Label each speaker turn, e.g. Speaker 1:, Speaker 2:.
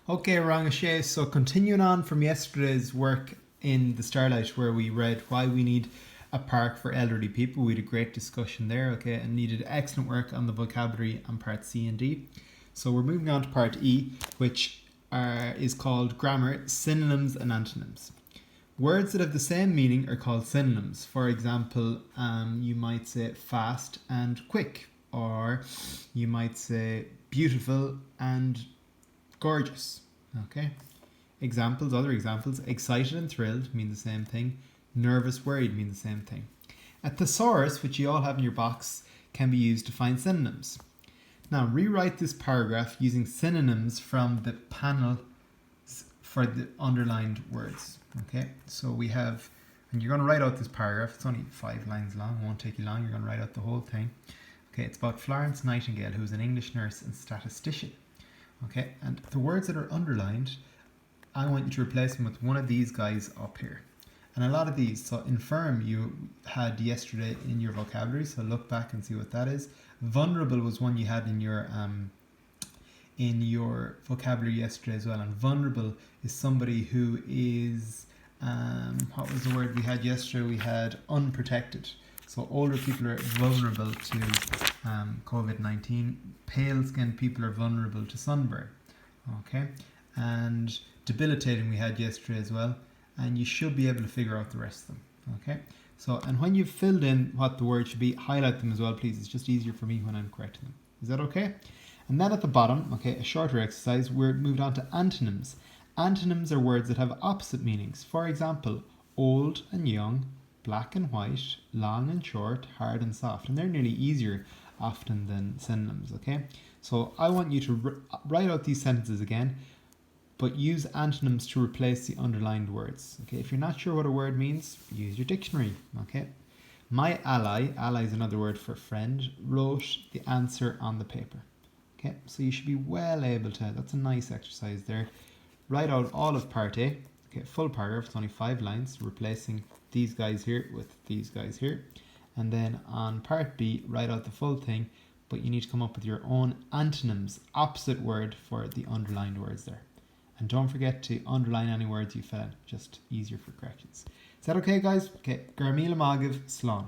Speaker 1: Okay, Rangashay, so continuing on from yesterday's work in the Starlight where we read why we need a park for elderly people. We had a great discussion there, okay, and needed excellent work on the vocabulary on part C and D. So we're moving on to part E, which is called grammar, synonyms and antonyms. Words that have the same meaning are called synonyms. For example, you might say fast and quick, or you might say beautiful and gorgeous. Okay. Other examples, excited and thrilled mean the same thing. Nervous, worried mean the same thing. A thesaurus, which you all have in your box, can be used to find synonyms. Now, rewrite this paragraph using synonyms from the panel for the underlined words. Okay, so we have, and you're going to write out this paragraph. It's only 5 lines long. It won't take you long. You're going to write out the whole thing. Okay, it's about Florence Nightingale, who's an English nurse and statistician. Okay, and the words that are underlined, I want you to replace them with one of these guys up here. And a lot of these, so infirm you had yesterday in your vocabulary, so look back and see what that is. Vulnerable was one you had in your vocabulary yesterday as well. And vulnerable is somebody who is, what was the word we had yesterday? We had unprotected. So older people are vulnerable to COVID-19. Pale-skinned people are vulnerable to sunburn. Okay, and debilitating we had yesterday as well. And you should be able to figure out the rest of them. Okay, so and when you've filled in what the word should be, highlight them as well, please. It's just easier for me when I'm correcting them. Is that okay? And then at the bottom, okay, a shorter exercise, we're moved on to antonyms. Antonyms are words that have opposite meanings. For example, old and young, black and white, long and short, hard and soft. And they're nearly easier often than synonyms, okay? So I want you to write out these sentences again, but use antonyms to replace the underlined words. Okay, if you're not sure what a word means, use your dictionary. Okay, my ally is another word for friend, wrote the answer on the paper. Okay, so you should be well able to, that's a nice exercise there. Write out all of part A. Okay, full paragraph, it's only 5 lines, replacing these guys here with these guys here. And then on part B, write out the full thing, but you need to come up with your own antonyms, opposite word for the underlined words there. And don't forget to underline any words you fill in, just easier for corrections. Is that okay, guys? Okay, Garmila Magiv, Slán.